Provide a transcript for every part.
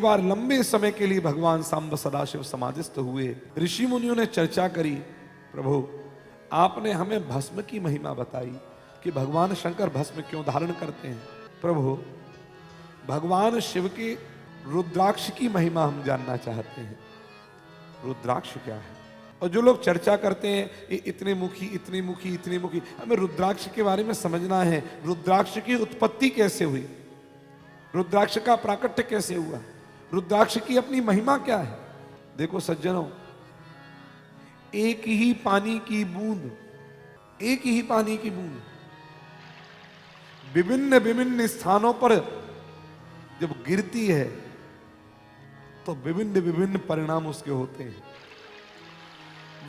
बार लंबे समय के लिए भगवान सांब सदाशिव समाधिस्थ हुए। ऋषि मुनियों ने चर्चा करी, प्रभु आपने हमें भस्म की महिमा बताई कि भगवान शंकर भस्म क्यों धारण करते हैं। प्रभु भगवान शिव के रुद्राक्ष की महिमा हम जानना चाहते हैं, रुद्राक्ष क्या है। और जो लोग चर्चा करते हैं ये इतने मुखी इतनी मुखी इतनी मुखी, हमें रुद्राक्ष के बारे में समझना है। रुद्राक्ष की उत्पत्ति कैसे हुई, रुद्राक्ष का प्राकट्य कैसे हुआ, रुद्राक्ष की अपनी महिमा क्या है। देखो सज्जनों, एक ही पानी की बूंद, एक ही पानी की बूंद विभिन्न विभिन्न स्थानों पर जब गिरती है तो विभिन्न विभिन्न परिणाम उसके होते हैं।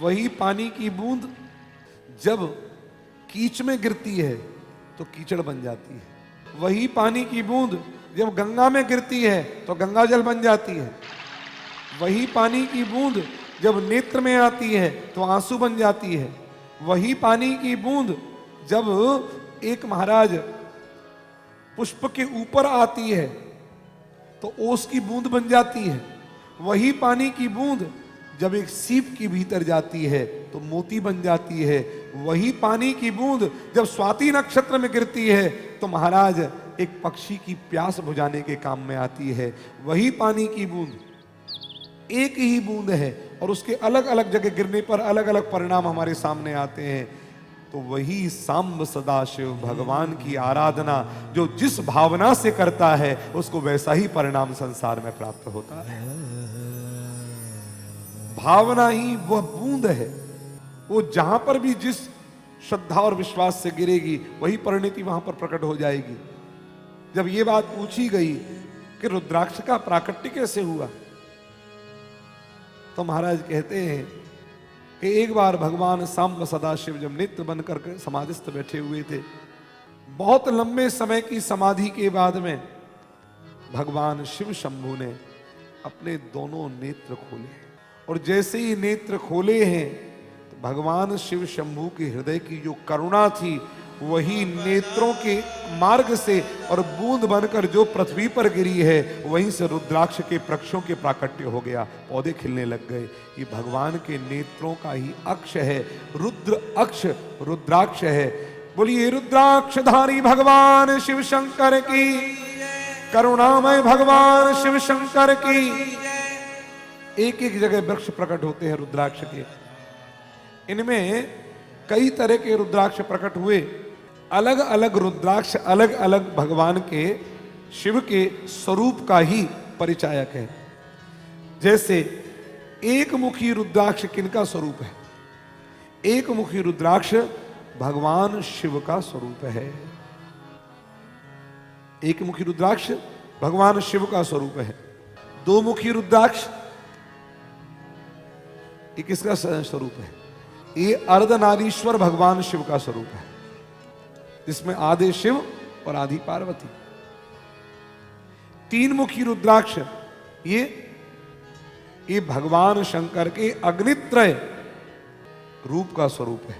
वही पानी की बूंद जब कीच में गिरती है तो कीचड़ बन जाती है। वही पानी की बूंद जब गंगा में गिरती है तो गंगा जल बन जाती है। वही पानी की बूंद जब नेत्र में आती है तो आंसू बन जाती है। वही पानी की बूंद जब एक महाराज पुष्प के ऊपर आती है तो ओस की बूंद बन जाती है। वही पानी की बूंद जब एक सीप के भीतर जाती है तो मोती बन जाती है। वही पानी की बूंद जब स्वाति नक्षत्र में गिरती है तो महाराज एक पक्षी की प्यास बुझाने के काम में आती है। वही पानी की बूंद एक ही बूंद है और उसके अलग अलग जगह गिरने पर अलग अलग परिणाम हमारे सामने आते हैं। तो वही सांब सदाशिव भगवान की आराधना जो जिस भावना से करता है उसको वैसा ही परिणाम संसार में प्राप्त होता है। भावना ही वह बूंद है, वो जहां पर भी जिस श्रद्धा और विश्वास से गिरेगी वही परिणति वहां पर प्रकट हो जाएगी। जब ये बात पूछी गई कि रुद्राक्ष का प्राकट्य कैसे हुआ, तो महाराज कहते हैं कि एक बार भगवान सांब सदाशिव जब नित्य बनकर समाधिस्थ बैठे हुए थे, बहुत लंबे समय की समाधि के बाद में भगवान शिव शंभु ने अपने दोनों नेत्र खोले और जैसे ही नेत्र खोले हैं तो भगवान शिव शंभु के हृदय की जो करुणा थी वही नेत्रों के मार्ग से और बूंद बनकर जो पृथ्वी पर गिरी है वहीं से रुद्राक्ष के वृक्षों के प्राकट्य हो गया, पौधे खिलने लग गए। ये भगवान के नेत्रों का ही अक्ष है, रुद्र अक्ष रुद्राक्ष है। बोलिए रुद्राक्षधारी भगवान शिव शंकर की, करुणामय भगवान शिव शंकर की। एक एक जगह वृक्ष प्रकट होते हैं रुद्राक्ष के। इनमें कई तरह के रुद्राक्ष प्रकट हुए। अलग अलग रुद्राक्ष अलग अलग भगवान के शिव के स्वरूप का ही परिचायक है। जैसे एक मुखी रुद्राक्ष किनका स्वरूप है? एक मुखी रुद्राक्ष भगवान शिव का स्वरूप है। एक मुखी रुद्राक्ष भगवान शिव का स्वरूप है। दो मुखी रुद्राक्ष ये किसका स्वरूप है? ये अर्धनारीश्वर भगवान शिव का स्वरूप है, जिसमें आदि शिव और आदि पार्वती। तीन मुखी रुद्राक्ष ये भगवान शंकर के अग्नित्रय रूप का स्वरूप है।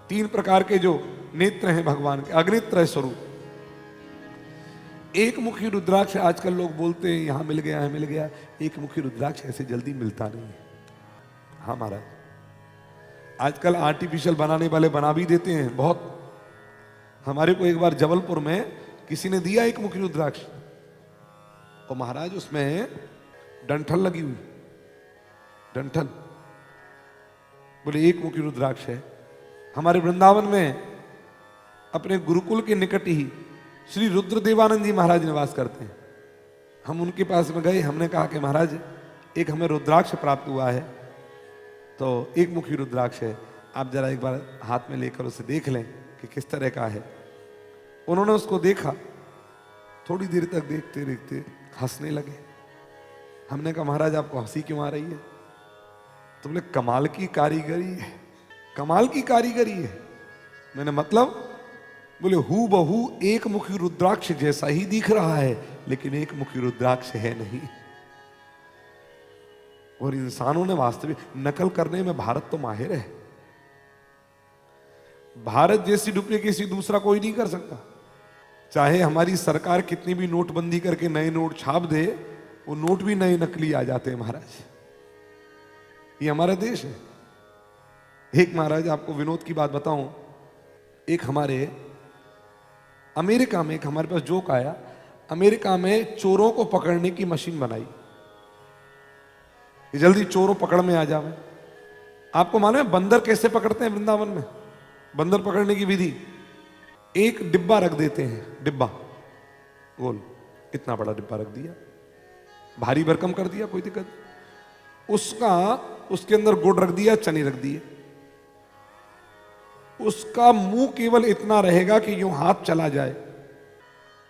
तीन प्रकार के जो नेत्र हैं भगवान के, अग्नित्रय स्वरूप। एक मुखी रुद्राक्ष आजकल लोग बोलते हैं यहां मिल गया, यहां मिल गया। एक मुखी रुद्राक्ष ऐसे जल्दी मिलता नहीं है। हाँ महाराज, आजकल आर्टिफिशियल बनाने वाले बना भी देते हैं बहुत। हमारे को एक बार जबलपुर में किसी ने दिया एक मुखी रुद्राक्ष, और महाराज उसमें डंठल लगी हुई, डंठल। बोले एक मुखी रुद्राक्ष है। हमारे वृंदावन में अपने गुरुकुल के निकट ही श्री रुद्रदेवानंद जी महाराज निवास करते हैं। हम उनके पास में गए, हमने कहा कि महाराज एक हमें रुद्राक्ष प्राप्त हुआ है, तो एक मुखी रुद्राक्ष है, आप जरा एक बार हाथ में लेकर उसे देख लें कि किस तरह का है। उन्होंने उसको देखा, थोड़ी देर तक देखते देखते हंसने लगे। हमने कहा महाराज आपको हंसी क्यों आ रही है? तो बोले कमाल की कारीगरी है, कमाल की कारीगरी है। मैंने मतलब, बोले हू बहू एक मुखी रुद्राक्ष जैसा ही दिख रहा है, लेकिन एक मुखी रुद्राक्ष है नहीं। और इंसानों ने वास्तविक नकल करने में भारत तो माहिर है। भारत जैसी डुप्लीकेसी दूसरा कोई नहीं कर सकता। चाहे हमारी सरकार कितनी भी नोटबंदी करके नए नोट छाप दे, वो नोट भी नए नकली आ जाते हैं महाराज। ये हमारा देश है। एक महाराज आपको विनोद की बात बताऊं, एक हमारे अमेरिका में एक हमारे पास जोक आया, अमेरिका में चोरों को पकड़ने की मशीन बनाई, जल्दी चोरों पकड़ में आ जावे। आपको मालूम है बंदर कैसे पकड़ते हैं वृंदावन में? बंदर पकड़ने की विधि, एक डिब्बा रख देते हैं, डिब्बा गोल, इतना बड़ा डिब्बा रख दिया, भारी भरकम कर दिया, कोई दिक्कत, उसके अंदर गुड़ रख दिया, चने रख दिए, उसका मुंह केवल इतना रहेगा कि यूं हाथ चला जाए,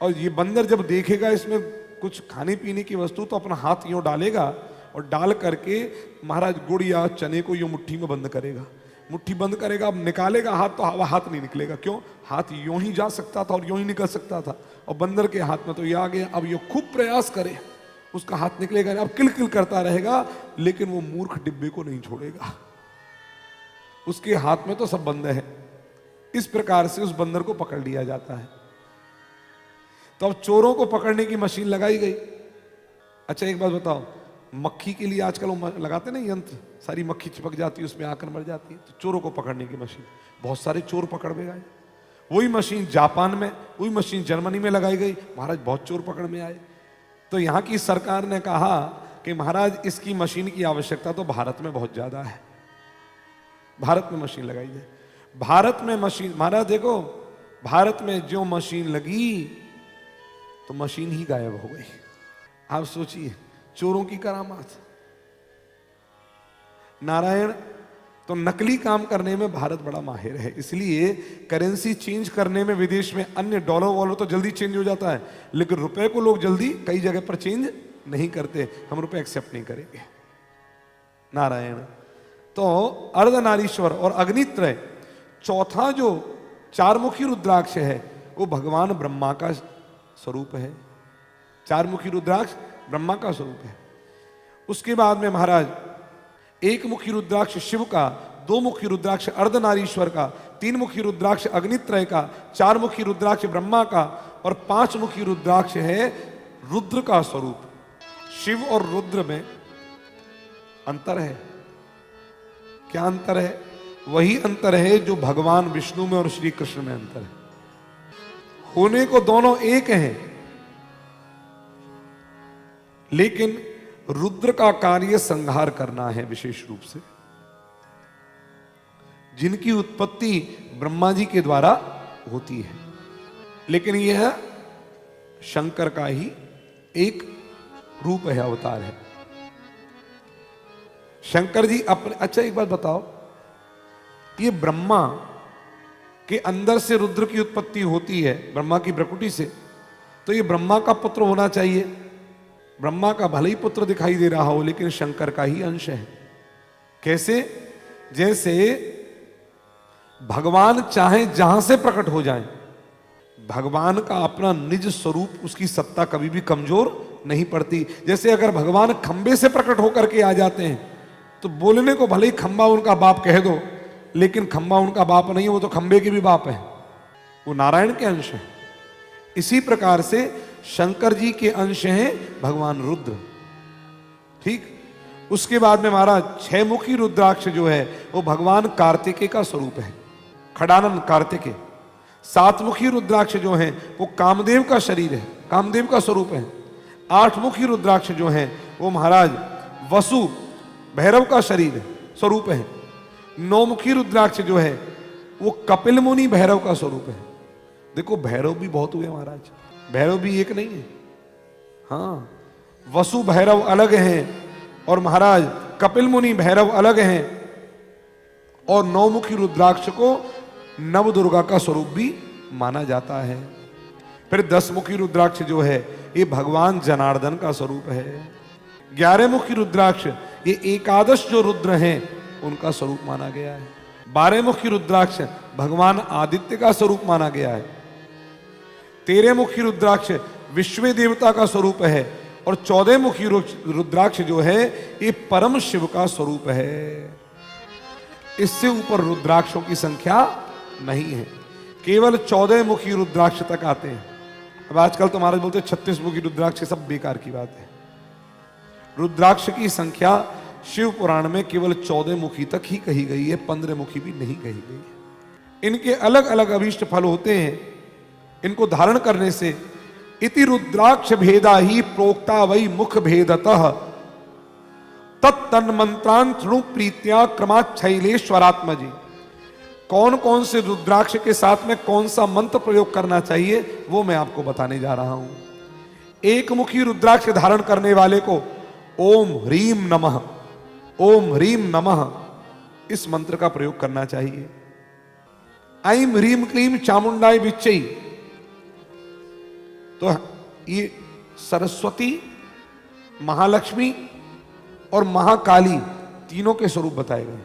और ये बंदर जब देखेगा इसमें कुछ खाने पीने की वस्तु तो अपना हाथ यूं डालेगा और डाल करके महाराज गुड़ या चने को यूं मुट्ठी में बंद करेगा, मुट्ठी बंद करेगा, अब निकालेगा हाथ तो हवा हाथ नहीं निकलेगा। क्यों? हाथ यूं ही जा सकता था और यूं ही निकल सकता था, और बंदर के हाथ में तो ये आ गया। अब ये खूब प्रयास करे, उसका हाथ निकलेगा, अब किल किल करता रहेगा, लेकिन वो मूर्ख डिब्बे को नहीं छोड़ेगा, उसके हाथ में तो सब बंद है। इस प्रकार से उस बंदर को पकड़ लिया जाता है। तो अब चोरों को पकड़ने की मशीन लगाई गई। अच्छा एक बात बताओ, मक्खी के लिए आजकल वो लगाते ना यंत्र, सारी मक्खी चिपक जाती है उसमें, आकर मर जाती है। तो चोरों को पकड़ने की मशीन, बहुत सारे चोर पकड़ में गए। वही मशीन जापान में, वही मशीन जर्मनी में लगाई गई, महाराज बहुत चोर पकड़ में आए। तो यहाँ की सरकार ने कहा कि महाराज इसकी मशीन की आवश्यकता तो भारत में बहुत ज्यादा है, भारत में मशीन लगाई जाए। भारत में मशीन, महाराज देखो भारत में जो मशीन लगी तो मशीन ही गायब हो गई। आप सोचिए, चोरों की करामात। नारायण तो नकली काम करने में भारत बड़ा माहिर है, इसलिए करेंसी चेंज करने में विदेश में अन्य डॉलर वॉलर तो जल्दी चेंज हो जाता है, लेकिन रुपए को लोग जल्दी कई जगह पर चेंज नहीं करते। हम रुपए एक्सेप्ट नहीं करेंगे। नारायण तो अर्धनारीश्वर और अग्नित्रय, चौथा जो चारमुखी रुद्राक्ष है वो भगवान ब्रह्मा का स्वरूप है। चारमुखी रुद्राक्ष ब्रह्मा का स्वरूप है। उसके बाद में महाराज एक मुखी रुद्राक्ष शिव का, दो मुखी रुद्राक्ष अर्धनारीश्वर का, तीन मुखी रुद्राक्ष अग्नित्रय का, चार मुखी रुद्राक्ष ब्रह्मा का, और पांच मुखी रुद्राक्ष है रुद्र का स्वरूप। शिव और रुद्र में अंतर है। क्या अंतर है? वही अंतर है जो भगवान विष्णु में और श्री कृष्ण में अंतर है। होने को दोनों एक हैं, लेकिन रुद्र का कार्य संहार करना है विशेष रूप से, जिनकी उत्पत्ति ब्रह्मा जी के द्वारा होती है, लेकिन यह शंकर का ही एक रूप है, अवतार है। शंकर जी अपने, अच्छा एक बात बताओ, ये ब्रह्मा के अंदर से रुद्र की उत्पत्ति होती है, ब्रह्मा की प्रकृति से, तो ये ब्रह्मा का पुत्र होना चाहिए। ब्रह्मा का भले ही पुत्र दिखाई दे रहा हो, लेकिन शंकर का ही अंश है। कैसे? जैसे भगवान चाहे जहां से प्रकट हो जाएं, भगवान का अपना निज स्वरूप, उसकी सत्ता कभी भी कमजोर नहीं पड़ती। जैसे अगर भगवान खंबे से प्रकट होकर के आ जाते हैं तो बोलने को भले ही खंबा उनका बाप कह दो, लेकिन खंबा उनका बाप नहीं है, वो तो खंबे के भी बाप है, वो नारायण के अंश है। इसी प्रकार से शंकर जी के अंश हैं भगवान रुद्र। ठीक, उसके बाद में महाराज छह मुखी रुद्राक्ष जो है वो भगवान कार्तिकेय का स्वरूप है, खड़ानन कार्तिकेय। सात मुखी रुद्राक्ष जो है वो कामदेव का शरीर है, कामदेव का स्वरूप है। आठ मुखी रुद्राक्ष जो है वो महाराज वसु भैरव का शरीर है, स्वरूप है। नौ मुखी रुद्राक्ष जो है वो कपिल मुनि भैरव का स्वरूप है। देखो भैरव भी बहुत हुए महाराज, भैरव भी एक नहीं है। हाँ, वसु भैरव अलग हैं और महाराज कपिल मुनि भैरव अलग हैं, और नौमुखी रुद्राक्ष को नव दुर्गा का स्वरूप भी माना जाता है। फिर 10 मुखी रुद्राक्ष जो है ये भगवान जनार्दन का स्वरूप है। 11 मुखी रुद्राक्ष ये एकादश जो रुद्र हैं उनका स्वरूप माना गया है। 12 मुखी रुद्राक्ष भगवान आदित्य का स्वरूप माना गया है। 13 मुखी रुद्राक्ष विश्व देवता का स्वरूप है, और 14 मुखी रुद्राक्ष जो है ये परम शिव का स्वरूप है। इससे ऊपर रुद्राक्षों की संख्या नहीं है, केवल 14 मुखी रुद्राक्ष तक आते हैं। अब आजकल तो महाराज बोलते हैं 36 मुखी रुद्राक्ष, सब बेकार की बात है। रुद्राक्ष की संख्या शिव पुराण में केवल 14 मुखी तक ही कही गई है, 15 मुखी भी नहीं कही गई है। इनके अलग अलग अभीष्ट फल होते हैं। इनको धारण करने से इति रुद्राक्ष भेदा ही प्रोक्ता वही मुख भेदतः तत्तन मंत्रांत प्रीत्या क्रमाच्छैलेश्वरात्मा जी। कौन कौन से रुद्राक्ष के साथ में कौन सा मंत्र प्रयोग करना चाहिए वो मैं आपको बताने जा रहा हूं। एक मुखी रुद्राक्ष धारण करने वाले को ओम ह्रीम नमः, ओम ह्रीम नमः इस मंत्र का प्रयोग करना चाहिए। ऐं ह्रीम क्लीम चामुंडाय विच्चै, तो ये सरस्वती, महालक्ष्मी और महाकाली तीनों के स्वरूप बताए गए।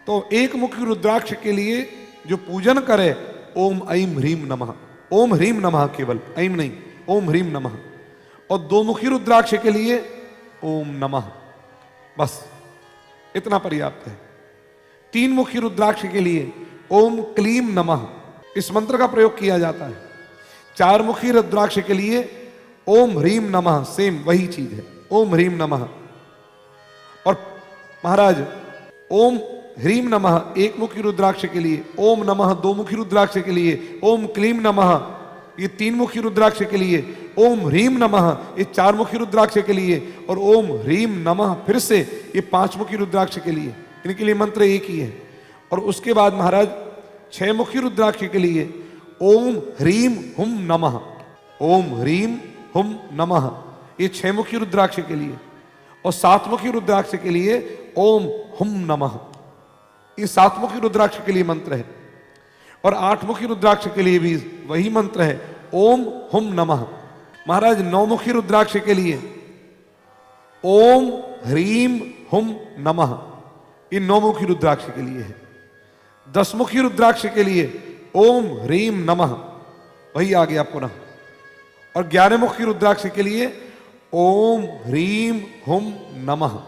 तो एक मुखी रुद्राक्ष के लिए जो पूजन करे ओम ऐं ह्रीम नमः, ओम ह्रीम नमः, केवल ऐं नहीं, ओम ह्रीम नमः। और दो मुखी रुद्राक्ष के लिए ओम नमः, बस इतना पर्याप्त है। तीन मुखी रुद्राक्ष के लिए ओम क्लीम नमः इस मंत्र का प्रयोग किया जाता है। चार मुखी रुद्राक्ष के लिए ओम ह्रीम नमः, सेम वही चीज है, ओम ह्रीम नमः। और महाराज ओम ह्रीम नमः एक मुखी रुद्राक्ष के लिए, ओम नमः दो मुखी रुद्राक्ष के लिए, ओम क्लीम नमः ये तीन मुखी रुद्राक्ष के लिए, ओम ह्रीम नमः ये चार मुखी रुद्राक्ष के लिए, और ओम ह्रीम नमः फिर से ये पांच मुखी रुद्राक्ष के लिए। इनके लिए मंत्र एक ही है। और उसके बाद महाराज छह मुखी रुद्राक्ष के लिए ओम ह्रीम हुम नमः, ओम ह्रीम हुम नमः ये छह मुखी रुद्राक्ष के लिए। और सात मुखी रुद्राक्ष के लिए ओम हुम नमः ये सात मुखी रुद्राक्ष के लिए मंत्र है। और आठ मुखी रुद्राक्ष के लिए भी वही मंत्र है, ओम हुम नमः। महाराज नौ मुखी रुद्राक्ष के लिए ओम ह्रीम हुम नमः ये नौ मुखी रुद्राक्ष के लिए है। दस मुखी रुद्राक्ष के लिए ओम ह्रीम नमः वही आ गया पुनः। और 11 मुखी रुद्राक्ष के लिए ओम ह्रीम हुम नमः।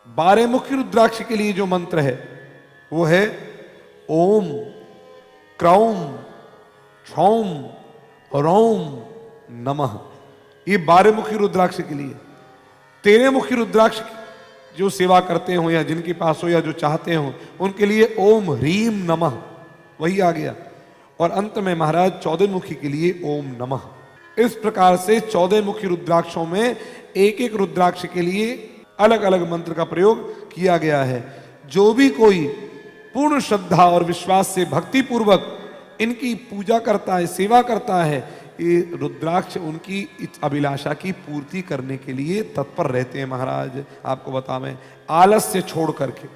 12 मुखी रुद्राक्ष के लिए जो मंत्र है वो है ओम क्रौम क्षौम रौम नमः ये 12 मुखी रुद्राक्ष के लिए। 13 मुखी रुद्राक्ष जो सेवा करते हो या जिनके पास हो या जो चाहते हो उनके लिए ओम ह्रीम नमः वही आ गया। और अंत में महाराज 14 मुखी के लिए ओम नमः। इस प्रकार से 14 मुखी रुद्राक्षों में एक एक रुद्राक्ष के लिए अलग अलग मंत्र का प्रयोग किया गया है। जो भी कोई पूर्ण श्रद्धा और विश्वास से भक्ति पूर्वक इनकी पूजा करता है, सेवा करता है, ये रुद्राक्ष उनकी इस अभिलाषा की पूर्ति करने के लिए तत्पर रहते हैं। महाराज आपको बतावें आलस्य छोड़ करके